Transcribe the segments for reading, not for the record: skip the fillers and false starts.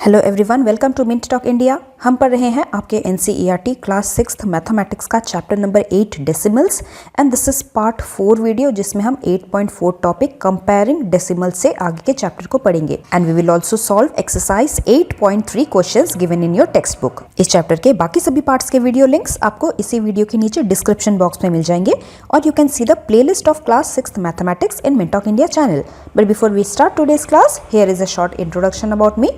Hello everyone, welcome to Mint Talk India. हम पढ़ रहे हैं आपके एनसीईआरटी क्लास 6th मैथमेटिक्स का chapter number 8 decimals and this is part 4 video जिसमें हम 8.4 टॉपिक कंपेयरिंग डेसिमल से आगे के चैप्टर को पढ़ेंगे and we will also solve exercise 8.3 questions given in your text book. इस चैप्टर के बाकी सभी पार्ट्स के वीडियो लिंक्स आपको इसी वीडियो के नीचे डिस्क्रिप्शन बॉक्स में मिल जाएंगे और you can see the playlist of class 6th mathematics in Mint Talk India channel. But before we start today's class, here is a short introduction about me.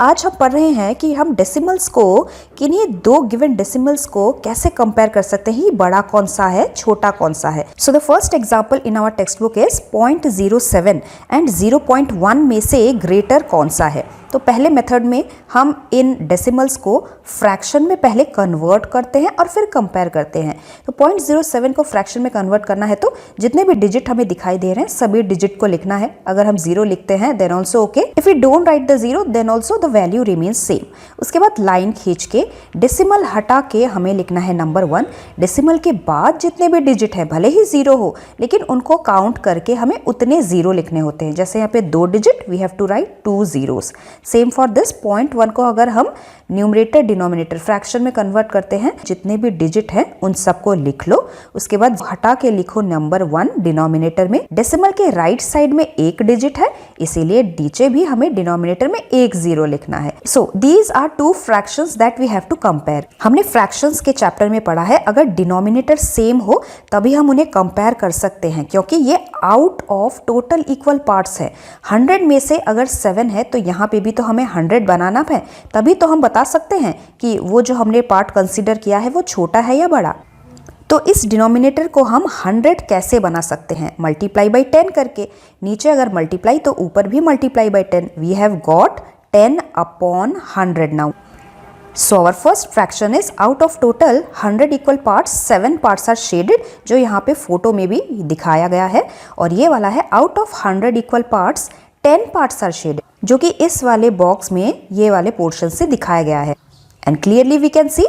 आज हम पढ़ रहे हैं कि हम डेसिमल्स को, किन्हीं दो गिवन डेसिमल्स को कैसे कंपेयर कर सकते हैं, बड़ा कौन सा है, छोटा कौन सा है। The first example in our text book is 0.07 and 0.1 में से ग्रेटर कौन सा है। तो पहले मेथड में हम इन डेसिमल्स को फ्रैक्शन में पहले कन्वर्ट करते हैं और फिर कंपेयर करते हैं। तो 0.07 को फ्रैक्शन में कन्वर्ट करना है तो जितने भी डिजिट हमें दिखाई दे रहे हैं सभी डिजिट को लिखना है। अगर हम 0 लिखते हैं then also okay, if we don't write the 0 then also the value remains same. उसके बाद लाइन खींच के डेसिमल हटा के हमें लिखना है नंबर 1। डेसिमल के बाद जितने भी डिजिट है भले ही 0 हो लेकिन उनको काउंट करके हमें उतने 0 लिखने होते हैं। जैसे यहाँ पे 2 digit, we have to write 2 zeros। Same for this 0.1 को अगर हम न्यूमरेटर डिनोमिनेटर फ्रैक्शन में कन्वर्ट करते हैं, जितने भी डिजिट हैं उन सबको लिख लो। उसके बाद हटा के लिखो नंबर 1 डिनोमिनेटर में। डेसिमल के राइट साइड में एक डिजिट है इसीलिए नीचे भी हमें डिनोमिनेटर में एक 0 लिखना है। So these are two fractions that we have to compare. हमने फ्रैक्शंस के चैप्टर में पढ़ा है अगर डिनोमिनेटर सेम हो तभी हम उन्हें कंपेयर कर सकते हैं क्योंकि ये out of total equal parts है। 100 में से अगर 7 है तो यहाँ पे भी तो हमें 100 बनाना है, तभी तो हम बता सकते हैं कि वो जो हमने पार्ट कंसीडर किया है वो छोटा है या बड़ा। तो इस डिनोमिनेटर को हम 100 कैसे बना सकते हैं, मल्टीप्लाई बाई 10 करके। नीचे अगर मल्टीप्लाई तो ऊपर भी multiply by 10। We have got 10 upon 100 now. So our first fraction is out of total 100 equal parts, 7 parts are shaded जो यहाँ पे फोटो में भी दिखाया गया है, और ये वाला है out of 100 equal parts 10 parts are shaded जो कि इस वाले बॉक्स में ये वाले पोर्शन से दिखाया गया है। And clearly we can see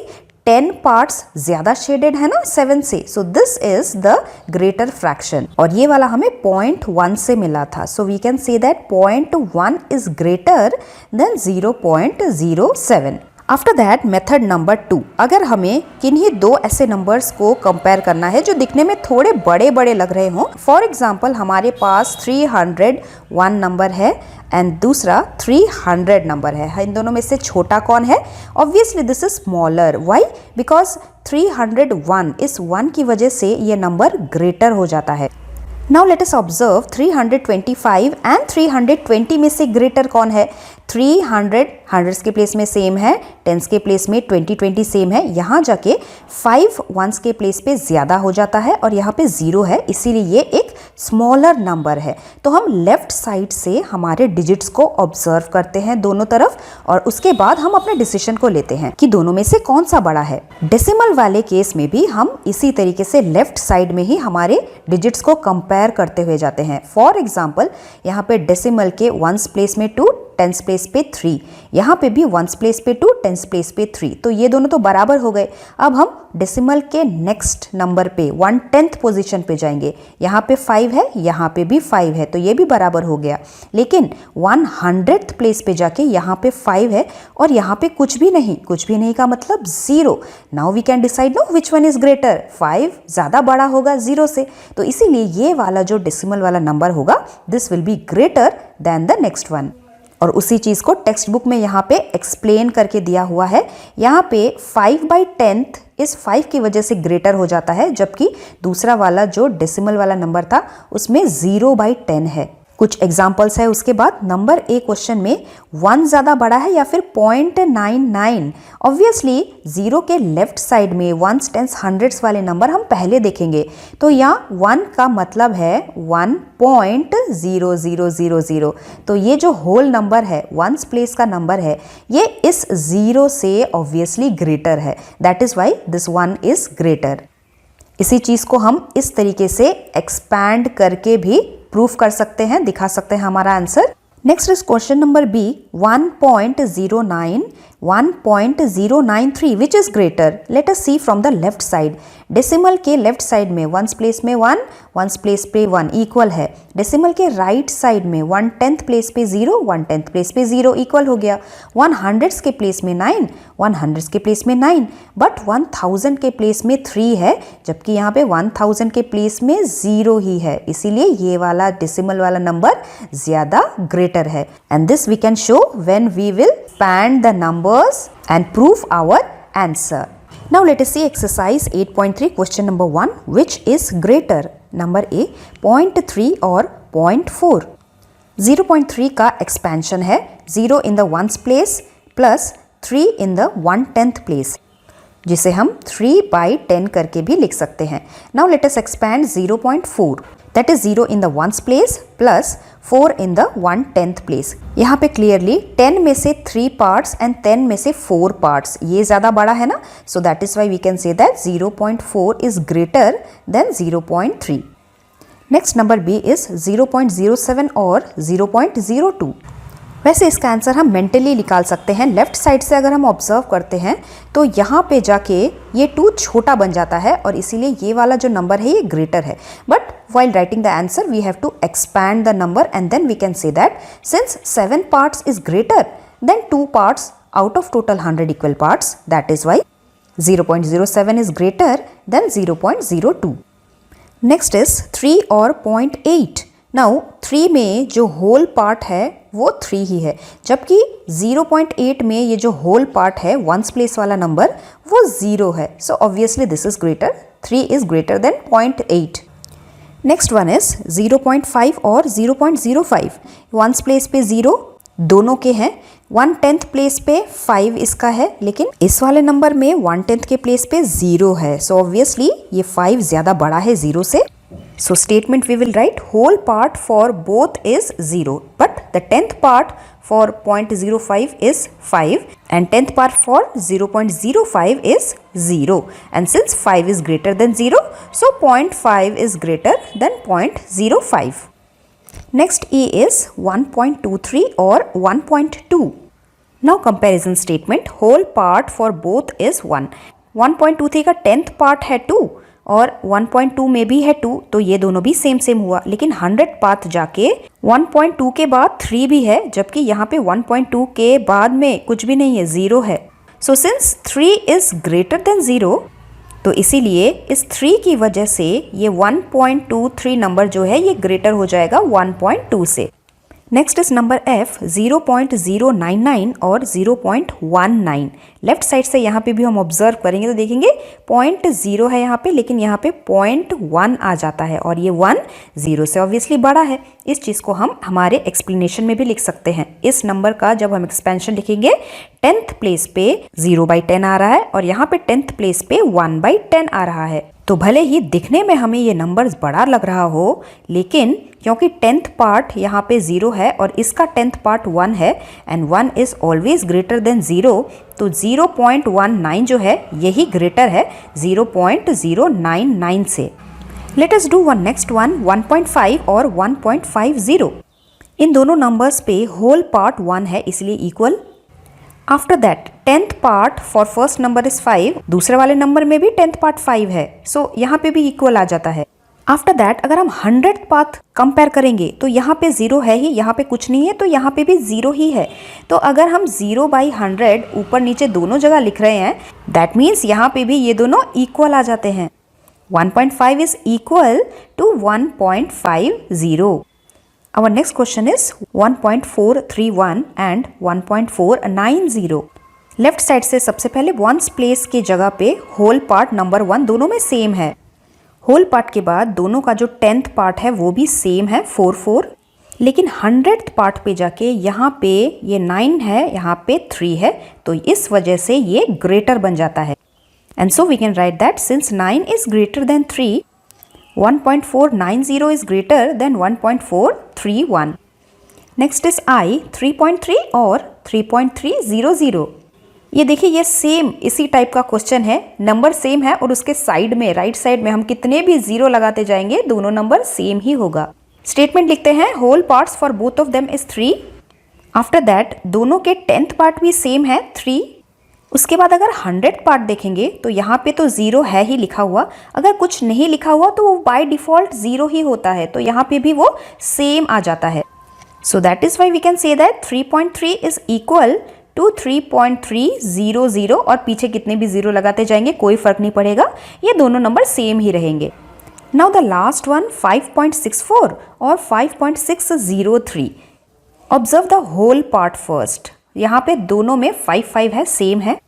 10 parts ज्यादा शेडेड है ना 7 से, so this is the greater fraction. और ये वाला हमें 0.1 से मिला था, so we can say that 0.1 is greater than 0.07। After that method number 2, अगर हमें किन्हीं दो ऐसे नंबर्स को कंपेयर करना है जो दिखने में थोड़े बड़े बड़े लग रहे हों। फॉर एग्जाम्पल हमारे पास 301 नंबर है एंड दूसरा 300 नंबर है। इन दोनों में से छोटा कौन है? Obviously this is smaller. Why? Because 301 इस 1 की वजह से ये नंबर ग्रेटर हो जाता है। Now let us observe 325 and 320 में से ग्रेटर कौन है? 300 हंड्रेड्स के प्लेस में सेम है, टेंस के प्लेस में 20 सेम है, यहाँ जाके 5 वंस के प्लेस पे ज़्यादा हो जाता है और यहाँ पे 0 है, इसीलिए ये एक स्मॉलर नंबर है। तो हम लेफ्ट साइड से हमारे डिजिट्स को ऑब्जर्व करते हैं दोनों तरफ और उसके बाद हम अपने डिसीजन को लेते हैं कि दोनों में से कौन सा बड़ा है। डेसिमल वाले केस में भी हम इसी तरीके से लेफ्ट साइड में ही हमारे डिजिट्स को कंपेयर करते हुए जाते हैं। फॉर एग्जाम्पल यहाँ पे डेसिमल के वंस प्लेस में 2, टेंस प्लेस पे 3, यहाँ पे भी वंस प्लेस पे 2, टेंस प्लेस पे 3, तो ये दोनों तो बराबर हो गए। अब हम डेसिमल के नेक्स्ट नंबर पे 1/10 पोजीशन पे जाएंगे। यहाँ पे 5 है, यहाँ पे भी 5 है, तो ये भी बराबर हो गया। लेकिन 100th प्लेस पे जाके यहाँ पे 5 है और यहाँ पे कुछ भी नहीं का मतलब 0। Now we can decide know which one is greater. 5 ज़्यादा बड़ा होगा 0 से, तो इसीलिए ये वाला जो डेसिमल वाला नंबर होगा this will be greater then the next one. और उसी चीज़ को टेक्स्ट बुक में यहाँ पे एक्सप्लेन करके दिया हुआ है। यहाँ पे 5/10 इस 5 की वजह से ग्रेटर हो जाता है, जबकि दूसरा वाला जो डेसिमल वाला नंबर था उसमें 0/10 है। कुछ एग्जाम्पल्स है उसके बाद। नंबर ए क्वेश्चन में 1 ज़्यादा बड़ा है या फिर 0.99। ऑब्वियसली 0 के लेफ्ट साइड में वंस, टेंस, हंड्रेड्स वाले नंबर हम पहले देखेंगे, तो यहाँ 1 का मतलब है 1.0000। तो ये जो होल नंबर है, वंस प्लेस का नंबर है, ये इस 0 से ऑब्वियसली ग्रेटर है। That is why this 1 is greater. इसी चीज़ को हम इस तरीके से एक्सपैंड करके भी प्रूफ कर सकते हैं, दिखा सकते हैं हमारा answer. Next is question number B 1.09 1.093 which is greater? Let us see from the left side. Decimal के लेफ्ट साइड में वंस प्लेस में 1, वंस प्लेस पे 1 इक्वल है। डेसिमल के राइट साइड में 1/10 प्लेस पे 0, 1/10 प्लेस पे 0 इक्वल हो गया। 100 के प्लेस में 9, 100 के प्लेस में 9, बट 1000 के प्लेस में 3 है, जबकि यहाँ पे 1000 के प्लेस में 0 ही है, इसीलिए ये वाला डेसिमल वाला नंबर ज्यादा ग्रेटर है। And this we can show when we will expand the numbers and prove our answer. Now let us see exercise 8.3 question number 1, which is greater? Number A 0.3 और 0.4। 0.3 का expansion है 0 in the ones place plus 3 in the 1/10 place, जिसे हम 3/10 करके भी लिख सकते हैं। Now let us expand 0.4, that is 0 in the ones place plus 4 in the 1/10 place। यहाँ पे क्लियरली 10 में से 3 पार्ट्स एंड 10 में से 4 पार्ट्स, ये ज़्यादा बड़ा है ना, so that is why we can say that 0.4 is greater than 0.3। Next number B is 0.07 और 0.02। वैसे इसका आंसर हम मेंटली निकाल सकते हैं। लेफ्ट साइड से अगर हम ऑब्जर्व करते हैं तो यहाँ पे जाके ये 2 छोटा बन जाता है और इसीलिए ये वाला जो नंबर है ये ग्रेटर है। But while writing the answer we have to expand the number and then we can say that since 7 parts is greater than 2 parts out of total 100 equal parts, that is why 0.07 is greater than 0.02। next is 3 और 0.8। now 3 में जो whole part है वो 3 ही है, जबकि 0.8 में ये जो होल पार्ट है वंस प्लेस वाला नंबर वो 0 है। So obviously this is greater, 3 is greater then 0.8। Next one is 0.5 और 0.05। वंस प्लेस पे 0 दोनों के हैं, 1/10 प्लेस पे 5 इसका है, लेकिन इस वाले नंबर में 1/10 के प्लेस पे 0 है। सो ऑब्वियसली ये 5 ज़्यादा बड़ा है 0 से। So statement we will write whole part for both is 0, but the 10th part for 0.05 is 5 and 10th part for 0.05 is 0, and since 5 is greater than 0, so 0.5 is greater than 0.05. Next E is 1.23 or 1.2. Now comparison statement, whole part for both is 1. 1.23 का 10th part है 2 और 1.2 में भी है 2, तो ये दोनों भी सेम हुआ। लेकिन 100 पाथ जाके 1.2 के बाद 3 भी है, जबकि यहाँ पे 1.2 के बाद में कुछ भी नहीं है, 0 है। So since 3 is greater then 0, तो इसीलिए इस 3 की वजह से ये 1.23 नंबर जो है ये ग्रेटर हो जाएगा 1.2 से। नेक्स्ट इज नंबर F 0.099 और 0.19। लेफ्ट साइड से यहाँ पे भी हम ऑब्जर्व करेंगे तो देखेंगे 0.0 है यहाँ पे, लेकिन यहाँ पे 0.1 आ जाता है और ये 1 0 से ऑब्वियसली बड़ा है। इस चीज़ को हम हमारे एक्सप्लेनेशन में भी लिख सकते हैं। इस नंबर का जब हम एक्सपेंशन लिखेंगे 10th प्लेस पे 0/10 आ रहा है और यहाँ पे 10th प्लेस पे 1/10 आ रहा है। तो भले ही दिखने में हमें ये नंबर्स बड़ा लग रहा हो, लेकिन क्योंकि 10th पार्ट यहाँ पे 0 है और इसका 10th पार्ट 1 है and 1 is always greater than 0, तो 0.19 जो है यही ग्रेटर है 0.099 से। Let us do one next one 1.5 और 1.50। इन दोनों नंबर्स पे होल पार्ट 1 है, इसलिए equal. After that 10th part for first number is 5, दूसरे वाले नंबर में भी 10th पार्ट 5 है, सो यहाँ पे भी इक्वल आ जाता है। आफ्टर दैट अगर हम 100th पाथ कंपेयर करेंगे तो यहाँ पे 0 है ही, यहाँ पे कुछ नहीं है, तो यहाँ पे भी 0 ही है। तो अगर हम 0/100 ऊपर नीचे दोनों जगह लिख रहे हैं, दैट मीन्स यहाँ पे भी ये दोनों इक्वल आ जाते हैं। 1.5 is equal to 1.50। Our next question is 1.431 and 1.490। Left side से सबसे पहले वंस प्लेस की जगह पे होल पार्ट नंबर 1 दोनों में सेम है। होल पार्ट के बाद दोनों का जो 10th पार्ट है वो भी सेम है 4, लेकिन 100th पार्ट पे जाके यहाँ पे ये 9 है, यहाँ पे 3 है, तो इस वजह से ये ग्रेटर बन जाता है। And so we can write that since 9 is greater than 3, 1.490 is greater than 1.431. Next is I 3.3 और 3.300। ये देखिए ये सेम इसी टाइप का क्वेश्चन है, नंबर सेम है और उसके साइड में राइट साइड में हम कितने भी 0 लगाते जाएंगे दोनों नंबर सेम ही होगा। स्टेटमेंट लिखते हैं whole parts for both of them is 3। After that दोनों के 10th पार्ट भी सेम है 3। उसके बाद अगर 100th पार्ट देखेंगे तो यहाँ पे तो 0 है ही लिखा हुआ, अगर कुछ नहीं लिखा हुआ तो वो बाय डिफ़ॉल्ट 0 ही होता है, तो यहाँ पे भी वो सेम आ जाता है। So that is why we can say that 3.3 is equal to 3.300 और पीछे कितने भी 0 लगाते जाएंगे कोई फर्क नहीं पड़ेगा, ये दोनों नंबर सेम ही रहेंगे। नाउ द लास्ट वन 5.64 और 5.603। Observe the whole part first. यहाँ पे दोनों में 5 है, सेम है,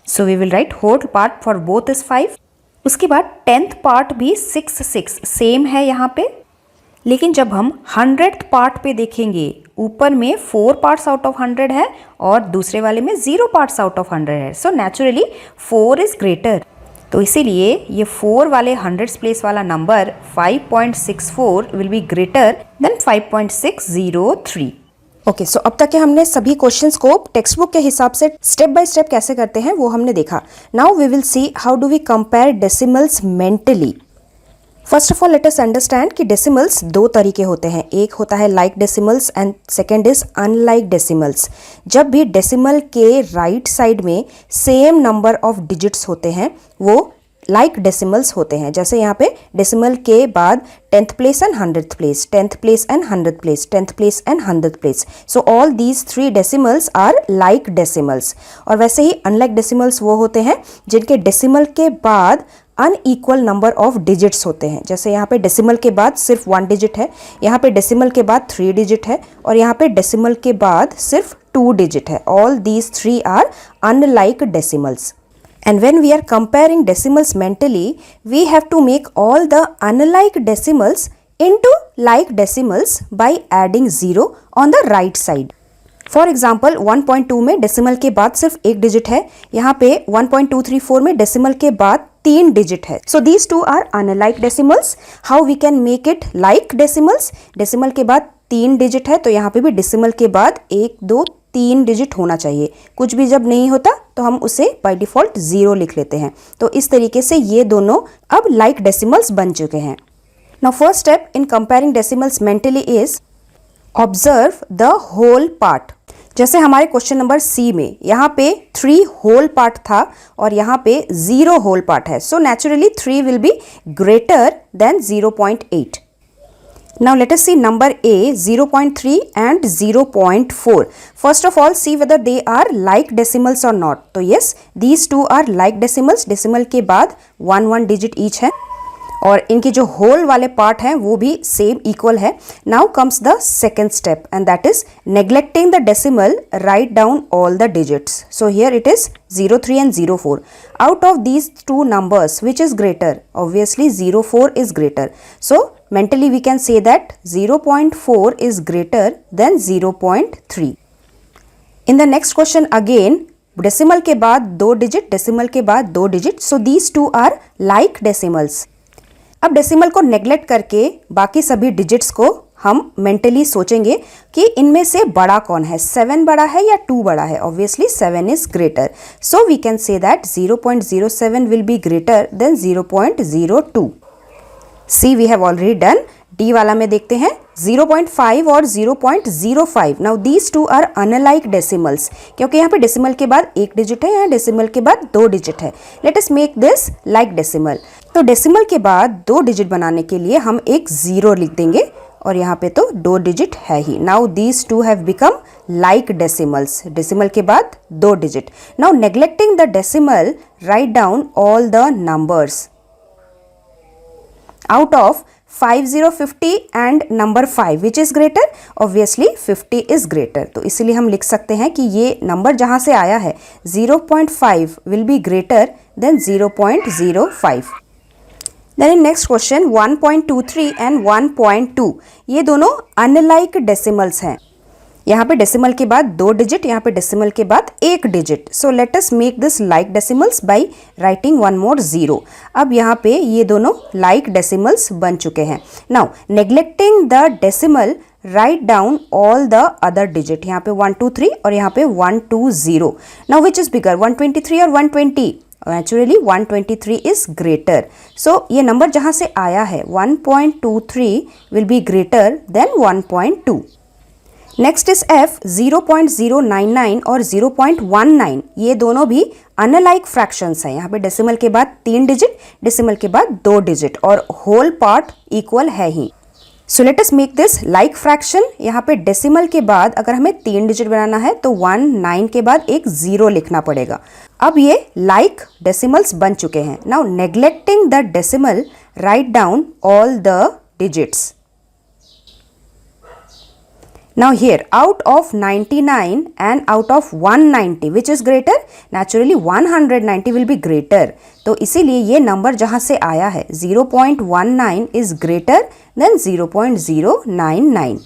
so we will write whole part for both is 5। उसके बाद 10th पार्ट भी 6 सेम है यहाँ पे, लेकिन जब हम 100th पार्ट पे देखेंगे ऊपर में 4 पार्ट्स आउट ऑफ 100 है और दूसरे वाले में 0 पार्ट्स आउट ऑफ 100 है, सो नेचुरली 4 इज ग्रेटर। तो इसीलिए ये 4 वाले 100th प्लेस वाला नंबर 5.64 will be greater than 5.603। Okay, so अब तक के हमने सभी क्वेश्चंस को टेक्स्ट बुक के हिसाब से स्टेप बाय स्टेप कैसे करते हैं वो हमने देखा। Now we will see how do we compare decimals mentally. First of all let us understand कि डेसिमल्स दो तरीके होते हैं, एक होता है like decimals and second is unlike decimals. जब भी डेसिमल के राइट साइड में सेम नंबर ऑफ डिजिट्स होते हैं वो लाइक डेसिमल्स होते हैं। जैसे यहाँ पे डेसिमल के बाद 10th place and 100th place, 10th place and 100th place, 10th place and 100th place, so all these 3 decimals are like decimals. और वैसे ही अनलाइक डेसिमल्स वो होते हैं जिनके डेसिमल के बाद अनइक्वल नंबर ऑफ डिजिट्स होते हैं। जैसे यहाँ पे डेसिमल के बाद सिर्फ 1 डिजिट है, यहाँ पे डेसिमल के बाद 3 डिजिट है और यहाँ पे डेसिमल के बाद सिर्फ 2 डिजिट है। All these 3 are unlike decimals. And when we are comparing decimals mentally, we have to make all the unlike decimals into like decimals by adding 0 on the right side. For example, 1.2 में decimal के बाद सिर्फ 1 digit है, यहाँ पे 1.234 में decimal के बाद 3 डिजिट है। So these two are unlike decimals. How we can make it like decimals? Decimal के बाद 3 डिजिट है तो यहाँ पे भी डेसिमल के बाद 1, 2, 3 डिजिट होना चाहिए। कुछ भी जब नहीं होता तो हम उसे बाय डिफ़ॉल्ट 0 लिख लेते हैं। तो इस तरीके से ये दोनों अब लाइक डेसिमल्स बन चुके हैं। Now first step in comparing decimals mentally is observe the whole part. जैसे हमारे क्वेश्चन नंबर सी में यहाँ पे 3 होल पार्ट था और यहाँ पे 0 होल पार्ट है, so naturally 3 will be greater then 0.8। Now let us see number A 0.3 and 0.4. First of all see whether they are like decimals or not. तो yes, these two are like decimals. Decimal के बाद 1 digit each है और इनके जो whole वाले part हैं वो भी सेम इक्वल है। Now comes the second step and that is neglecting the decimal write down all the digits. So here it is 03 and 04. Out of these two numbers which is greater? Obviously 04 is greater. So mentally we can say that 0.4 is greater than 0.3. In the next question again decimal के बाद 2 digit, decimal के बाद 2 digit, so these two are like decimals. अब decimal को neglect करके बाकी सभी digits को हम मेंटली सोचेंगे कि इनमें से बड़ा कौन है, 7 बड़ा है या 2 बड़ा है। Obviously 7 is greater, so we can say that 0.07 will be greater than 0.02। C we have already done. D वाला में देखते हैं 0.5 और 0.05। Now these two are unlike decimals, क्योंकि यहाँ पे डेसिमल के बाद 1 डिजिट है, यहाँ डेसिमल के बाद 2 डिजिट है। Late us make this like decimal. तो डेसिमल के बाद 2 डिजिट बनाने के लिए हम एक 0 लिख देंगे और यहाँ पे तो 2 डिजिट है ही। Now these two have become like decimals. Decimal के बाद 2 digit. Now neglecting the decimal write down all the numbers. Out of 50, 50 and number 5 which is greater? Obviously 50 is greater. तो इसीलिए हम लिख सकते हैं कि ये नंबर जहाँ से आया है 0.5 will be greater than 0.05. Then in next question 1.23 and 1.2 ये दोनों अनलाइक डेसिमल्स हैं। यहाँ पे डेसिमल के बाद 2 डिजिट, यहाँ पे डेसिमल के बाद 1 digit. So let us make this like decimals by writing 1 more 0। अब यहाँ पे ये दोनों लाइक डेसिमल्स बन चुके हैं। Now neglecting the decimal write down all the other digit. यहाँ पे 1 2 3 और यहाँ पे 1 2 0। नाउ विच इज बिगर 123 और 120? Naturally 123 is greater. So ये नंबर जहाँ से आया है 1.23 will be greater than 1.2. Next is F 0.099 और 0.19, ये दोनों भी अनलाइक फ्रैक्शंस हैं। यहाँ पे डेसिमल के बाद 3 डिजिट, डेसिमल के बाद 2 डिजिट और होल पार्ट इक्वल है ही। So let us make this like fraction. यहाँ पे डेसिमल के बाद अगर हमें 3 डिजिट बनाना है तो 1 9 के बाद एक 0 लिखना पड़ेगा। अब ये लाइक डेसिमल्स बन चुके हैं। Now neglecting the decimal, write down all the digits. Now here, out of 99 and out of 190, which is greater? Naturally 190 will be greater. तो इसीलिए ये नंबर जहाँ से आया है 0.19 is greater than 0.099.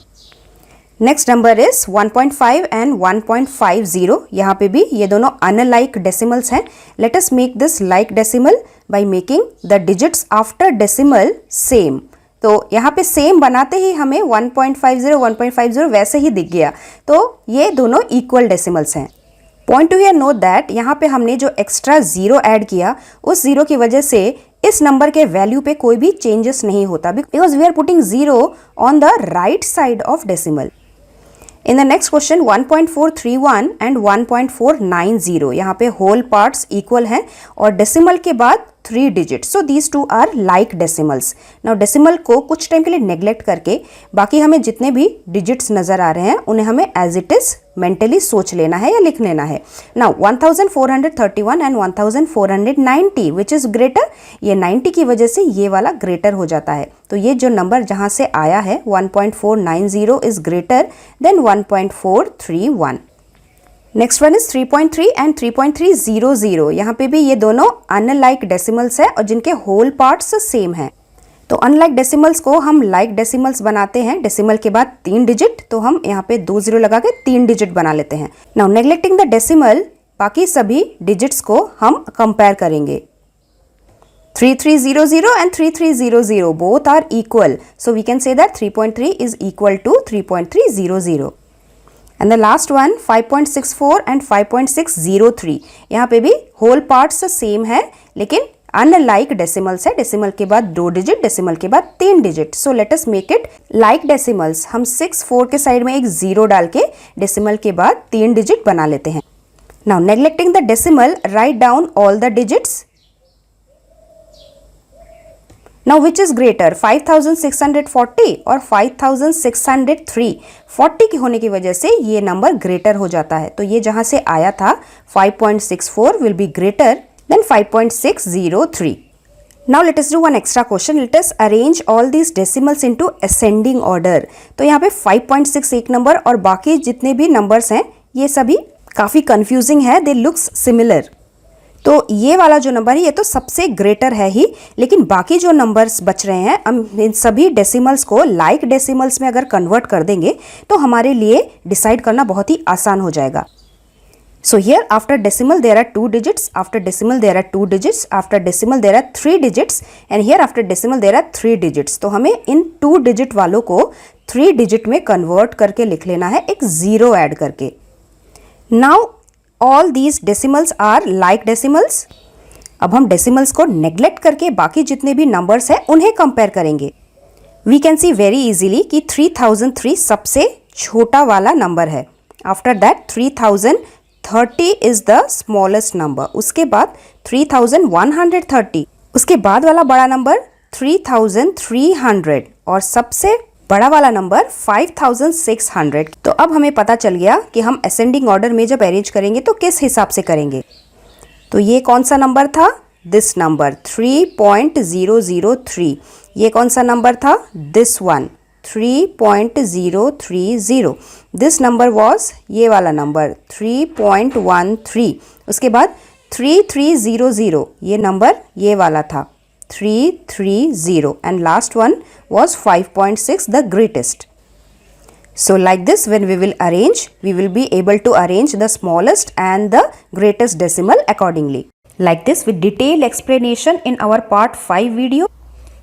Next number is 1.5 and 1.50। यहाँ पे भी ये दोनों अनलाइक डेसिमल्स हैं। Late us make this like decimal by making the digits after decimal same. तो यहाँ पे सेम बनाते ही हमें 1.50 1.50 वैसे ही दिख गया। तो ये दोनों इक्वल डेसिमल्स हैं। Point to here note that यहाँ पे हमने जो एक्स्ट्रा 0 ऐड किया उस 0 की वजह से इस नंबर के वैल्यू पे कोई भी चेंजेस नहीं होता, because we are putting 0 on the right side of decimal. In the next question 1.431 and 1.490, यहाँ पे होल पार्ट्स इक्वल हैं और डेसिमल के बाद 3 digit. So these two are like decimals. Now decimal को कुछ टाइम के लिए नेग्लेक्ट करके बाकी हमें जितने भी डिजिट्स नजर आ रहे हैं उन्हें हमें एज इट इज मेंटली सोच लेना है या लिख लेना है। Now 1431 and 1490 which is greater, ये 90 की वजह से ये वाला ग्रेटर हो जाता है। तो ये जो नंबर जहां से आया है 1.490 is greater then 1.431। Next one is 3.3 and 3.300। यहाँ पे भी ये दोनों अनलाइक डेसिमल्स है और जिनके होल पार्ट्स सेम हैं। तो अनलाइक डेसिमल्स को हम लाइक डेसिमल्स बनाते हैं। डेसिमल के बाद 3 डिजिट, तो हम यहाँ पे 2 0 लगा के 3 डिजिट बना लेते हैं। नाउ नेग्लेक्टिंग द डेसिमल, बाकी सभी डिजिट्स को हम कंपेयर करेंगे। 3300 and 3300 both are equal, so we can say that 3.3 is equal to 3.300. And the last one 5.64 and 5.603, यहाँ पे भी होल पार्ट्स सेम है लेकिन अनलाइक डेसिमल्स है। डेसिमल के बाद 2 डिजिट, डेसिमल के बाद 3 digit. So let us make it like decimals. हम 6 4 के साइड में एक 0 डाल के डेसिमल के बाद 3 डिजिट बना लेते हैं। Now neglecting the decimal, write down all the digits. Now which is greater, 5640 और 5603? 40 की होने की वजह से ये नंबर ग्रेटर हो जाता है। तो ये जहां से आया था 5.64 will be greater than 5.603. Now let us do one extra question. Let us arrange all these decimals into ascending order. तो यहाँ पे 5.6 एक नंबर और बाकी जितने भी नंबर्स हैं ये सभी काफ़ी confusing है। They looks similar. तो ये वाला जो नंबर है ये तो सबसे ग्रेटर है ही, लेकिन बाकी जो नंबर्स बच रहे हैं हम इन सभी डेसिमल्स को लाइक डेसिमल्स में अगर कन्वर्ट कर देंगे तो हमारे लिए डिसाइड करना बहुत ही आसान हो जाएगा। So here after decimal there are 2 digits, after decimal there are 2 digits, after decimal there are 3 digits and here after decimal there are 3 digits. तो हमें इन 2 डिजिट वालों को 3 डिजिट में कन्वर्ट करके लिख लेना है एक 0 ऐड करके। Now all these decimals are like decimals. अब हम डेसिमल्स को नेग्लेक्ट करके बाकी जितने भी नंबर्स हैं उन्हें कंपेयर करेंगे। We can see very easily कि 3003 सबसे छोटा वाला नंबर है। After that 3030 is the smallest number. उसके बाद 3130, उसके बाद वाला बड़ा नंबर 3300 और सबसे बड़ा वाला नंबर 5600। तो अब हमें पता चल गया कि हम असेंडिंग ऑर्डर में जब अरेंज करेंगे तो किस हिसाब से करेंगे। तो ये कौन सा नंबर था? This number 3.003। ये कौन सा नंबर था? This one 3.030। This number was ये वाला नंबर 3.13। उसके बाद 3300, ये नंबर ये वाला था 330 and last one was 5.6, the greatest. So like this when we will arrange, we will be able to arrange the smallest and the greatest decimal accordingly. Like this with detailed explanation in our part 5 video,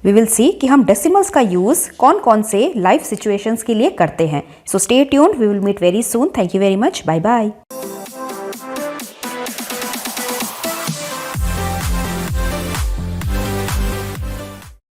we will see कि हम decimals का use कौन कौन से life situations के लिए करते हैं. So stay tuned, we will meet very soon. Thank you very much. Bye bye.